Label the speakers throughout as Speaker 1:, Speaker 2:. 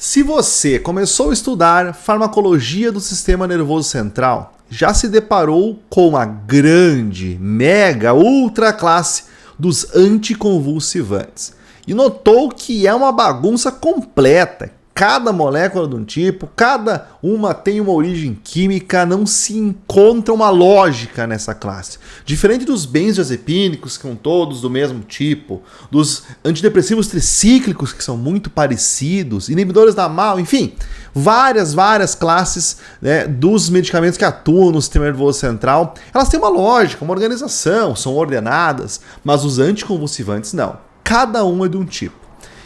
Speaker 1: Se você começou a estudar farmacologia do sistema nervoso central, já se deparou com a grande, mega, ultra classe dos anticonvulsivantes e notou que é uma bagunça completa. Cada molécula de um tipo, cada uma tem uma origem química, não se encontra uma lógica nessa classe. Diferente dos benzodiazepínicos, que são todos do mesmo tipo, dos antidepressivos tricíclicos, que são muito parecidos, inibidores da MAO, enfim, várias classes, né, dos medicamentos que atuam no sistema nervoso central, elas têm uma lógica, uma organização, são ordenadas, mas os anticonvulsivantes não. Cada um é de um tipo.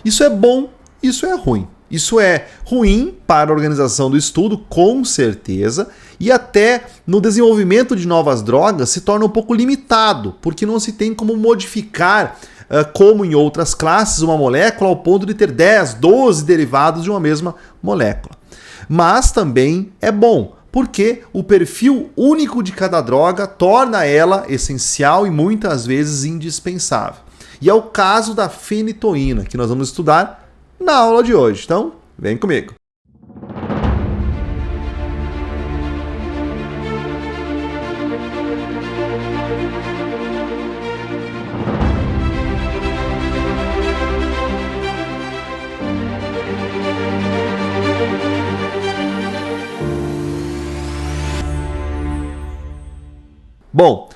Speaker 1: Isso é bom, isso é ruim. Isso é ruim para a organização do estudo, com certeza, e até no desenvolvimento de novas drogas se torna um pouco limitado, porque não se tem como modificar, como em outras classes, uma molécula ao ponto de ter 10, 12 derivados de uma mesma molécula. Mas também é bom, porque o perfil único de cada droga torna ela essencial e muitas vezes indispensável. E é o caso da fenitoína, que nós vamos estudar na aula de hoje. Então, vem comigo. Bom,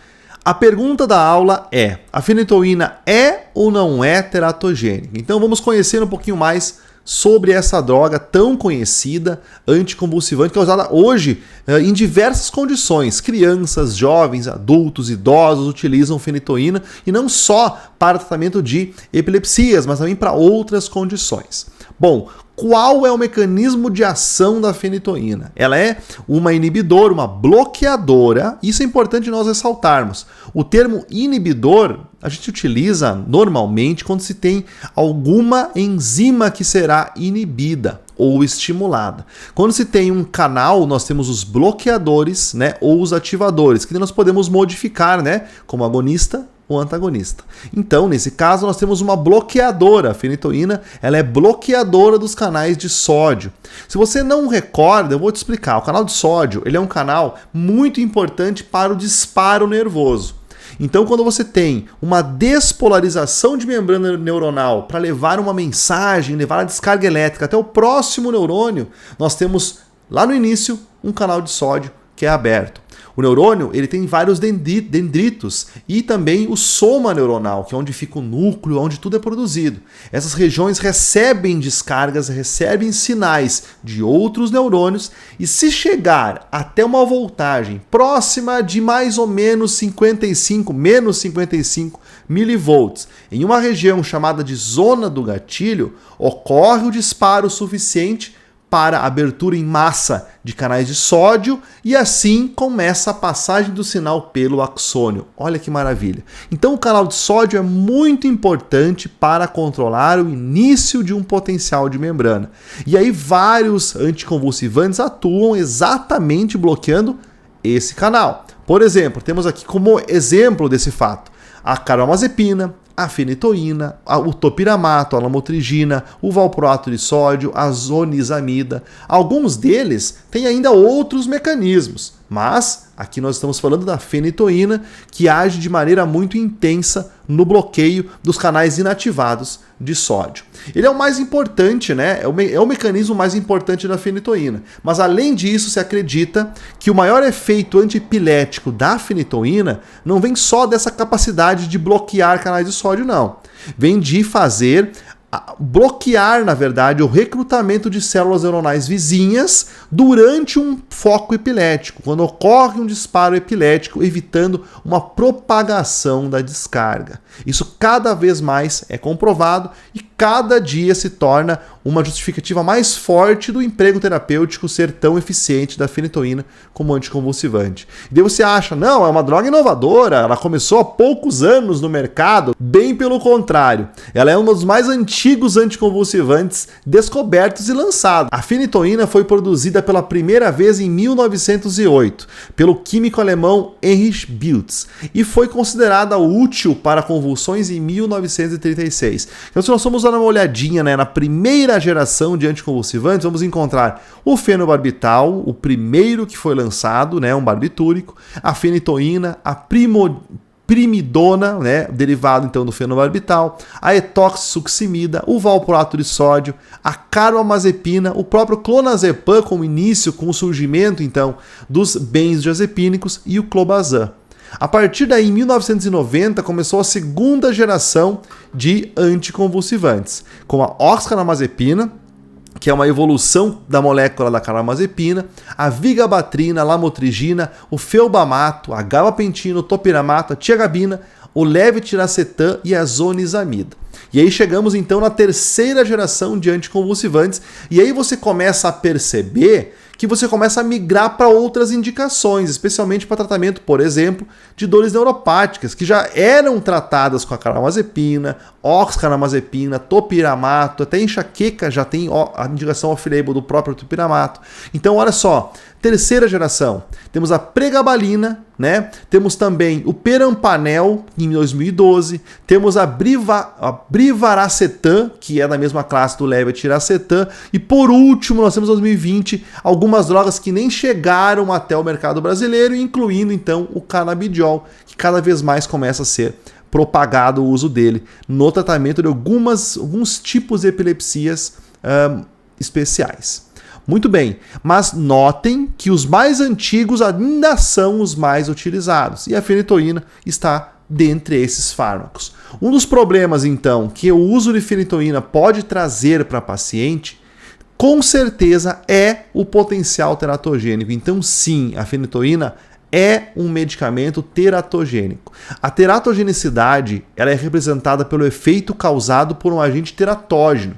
Speaker 1: a pergunta da aula é: a fenitoína é ou não é teratogênica? Então vamos conhecer um pouquinho mais sobre essa droga tão conhecida, anticonvulsivante, que é usada hoje em diversas condições. Crianças, jovens, adultos, idosos utilizam fenitoína, e não só para tratamento de epilepsias, mas também para outras condições. Bom, qual é o mecanismo de ação da fenitoína? Ela é uma inibidora, uma bloqueadora. Isso é importante nós ressaltarmos. O termo inibidor a gente utiliza normalmente quando se tem alguma enzima que será inibida ou estimulada. Quando se tem um canal, nós temos os bloqueadores, né, ou os ativadores, que nós podemos modificar, né, como agonista ou antagonista. Então, nesse caso, nós temos uma bloqueadora. A fenitoína, ela é bloqueadora dos canais de sódio. Se você não recorda, eu vou te explicar. O canal de sódio, ele é um canal muito importante para o disparo nervoso. Então, quando você tem uma despolarização de membrana neuronal para levar uma mensagem, levar a descarga elétrica até o próximo neurônio, nós temos lá no início um canal de sódio que é aberto. O neurônio, ele tem vários dendritos e também o soma neuronal, que é onde fica o núcleo, onde tudo é produzido. Essas regiões recebem descargas, recebem sinais de outros neurônios, e se chegar até uma voltagem próxima de mais ou menos 55 milivolts, em uma região chamada de zona do gatilho, ocorre o disparo suficiente para abertura em massa de canais de sódio, e assim começa a passagem do sinal pelo axônio. Olha que maravilha! Então o canal de sódio é muito importante para controlar o início de um potencial de membrana. E aí vários anticonvulsivantes atuam exatamente bloqueando esse canal. Por exemplo, temos aqui como exemplo desse fato a carbamazepina, a fenitoína, o topiramato, a lamotrigina, o valproato de sódio, a zonisamida. Alguns deles têm ainda outros mecanismos, mas aqui nós estamos falando da fenitoína, que age de maneira muito intensa no bloqueio dos canais inativados de sódio. Ele é o mais importante, né? É o mecanismo mais importante da fenitoína. Mas além disso, se acredita que o maior efeito antiepilético da fenitoína não vem só dessa capacidade de bloquear canais de sódio, não. Vem de bloquear, na verdade, o recrutamento de células neuronais vizinhas durante um foco epilético, quando ocorre um disparo epilético, evitando uma propagação da descarga. Isso cada vez mais é comprovado e cada dia se torna uma justificativa mais forte do emprego terapêutico ser tão eficiente da fenitoína como anticonvulsivante. E daí você acha, não, é uma droga inovadora, ela começou há poucos anos no mercado. Bem pelo contrário, ela é um dos mais antigos anticonvulsivantes descobertos e lançados. A fenitoína foi produzida pela primeira vez em 1908 pelo químico alemão Heinrich Bütz e foi considerada útil para convulsões em 1936. Então, se nós somos dar uma olhadinha, né, na primeira geração de anticonvulsivantes, vamos encontrar o fenobarbital, o primeiro que foi lançado, né, um barbitúrico, a fenitoína, a primidona, né, derivado então do fenobarbital, a etoxisuccimida, o valproato de sódio, a carbamazepina, o próprio clonazepam como início com o surgimento então dos benzodiazepínicos e o clobazam. A partir daí, em 1990, começou a segunda geração de anticonvulsivantes, com a oxcarbamazepina, que é uma evolução da molécula da carbamazepina, a vigabatrina, a lamotrigina, o felbamato, a gabapentino, o topiramato, a tiagabina, o levetiracetam e a zonisamida. E aí chegamos então na terceira geração de anticonvulsivantes, e aí você começa a perceber que você começa a migrar para outras indicações, especialmente para tratamento, por exemplo, de dores neuropáticas, que já eram tratadas com a carbamazepina, oxcarbamazepina, topiramato, até enxaqueca já tem a indicação off-label do próprio topiramato. Então, olha só, terceira geração, temos a pregabalina, né? Temos também o perampanel, em 2012, temos a brivaracetam, que é da mesma classe do levetiracetam, e por último, nós temos em 2020 algumas drogas que nem chegaram até o mercado brasileiro, incluindo então o canabidiol, que cada vez mais começa a ser propagado o uso dele no tratamento de alguns tipos de epilepsias especiais. Muito bem, mas notem que os mais antigos ainda são os mais utilizados, e a fenitoína está dentre esses fármacos. Um dos problemas, então, que o uso de fenitoína pode trazer para paciente, com certeza, é o potencial teratogênico. Então, sim, a fenitoína é um medicamento teratogênico. A teratogenicidade ela é representada pelo efeito causado por um agente teratógeno.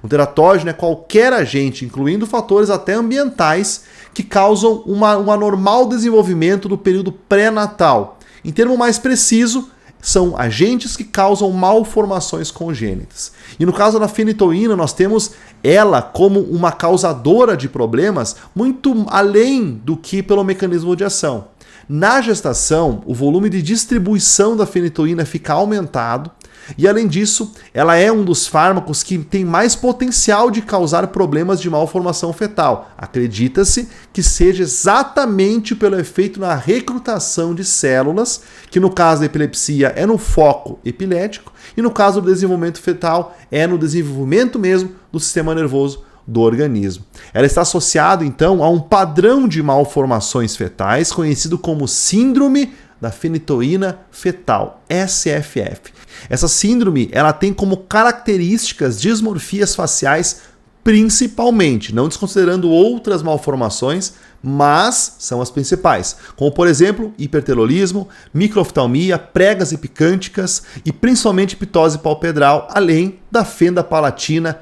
Speaker 1: O teratógeno é qualquer agente, incluindo fatores até ambientais, que causam um anormal desenvolvimento do período pré-natal. Em termo mais preciso, são agentes que causam malformações congênitas. E no caso da fenitoína, nós temos ela como uma causadora de problemas muito além do que pelo mecanismo de ação. Na gestação, o volume de distribuição da fenitoína fica aumentado, e além disso, ela é um dos fármacos que tem mais potencial de causar problemas de malformação fetal. Acredita-se que seja exatamente pelo efeito na recrutação de células, que no caso da epilepsia é no foco epilético, e no caso do desenvolvimento fetal é no desenvolvimento mesmo do sistema nervoso do organismo. Ela está associada então a um padrão de malformações fetais conhecido como síndrome da fenitoína fetal, SFF. Essa síndrome ela tem como características dismorfias faciais principalmente, não desconsiderando outras malformações, mas são as principais, como por exemplo hipertelolismo, microoftalmia, pregas epicânticas e principalmente pitose palpebral, além da fenda palatina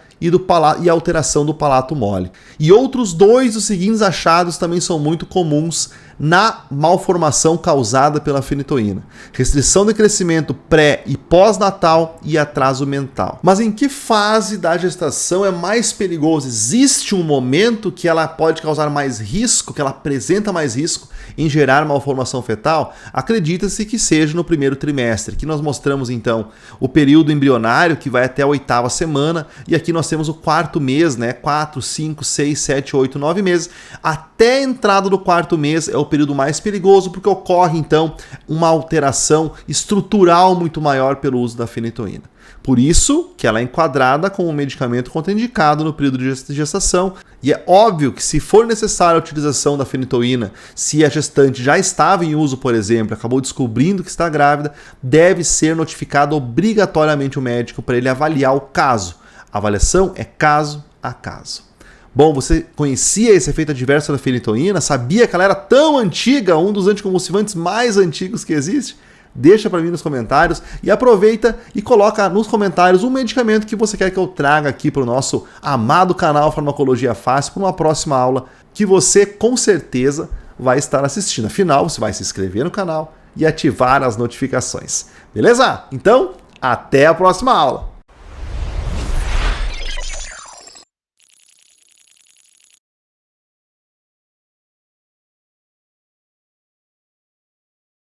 Speaker 1: e alteração do palato mole. E outros dois dos seguintes achados também são muito comuns na malformação causada pela fenitoína: restrição de crescimento pré e pós-natal e atraso mental. Mas em que fase da gestação é mais perigoso? Existe um momento que ela pode causar mais risco, que ela apresenta mais risco em gerar malformação fetal? Acredita-se que seja no primeiro trimestre, que nós mostramos então o período embrionário que vai até a 8ª semana, e aqui nós temos o 4º mês, né? 4, 5, 6, 7, 8, 9 meses. Até a entrada do 4º mês é o período mais perigoso, porque ocorre então uma alteração estrutural muito maior pelo uso da fenitoína. Por isso que ela é enquadrada como um medicamento contraindicado no período de gestação, e é óbvio que se for necessária a utilização da fenitoína, se a gestante já estava em uso, por exemplo, acabou descobrindo que está grávida, deve ser notificado obrigatoriamente o médico para ele avaliar o caso. A avaliação é caso a caso. Bom, você conhecia esse efeito adverso da fenitoína? Sabia que ela era tão antiga, um dos anticonvulsivantes mais antigos que existe? Deixa para mim nos comentários e aproveita e coloca nos comentários um medicamento que você quer que eu traga aqui para o nosso amado canal Farmacologia Fácil para uma próxima aula que você com certeza vai estar assistindo. Afinal, você vai se inscrever no canal e ativar as notificações. Beleza? Então, até a próxima aula!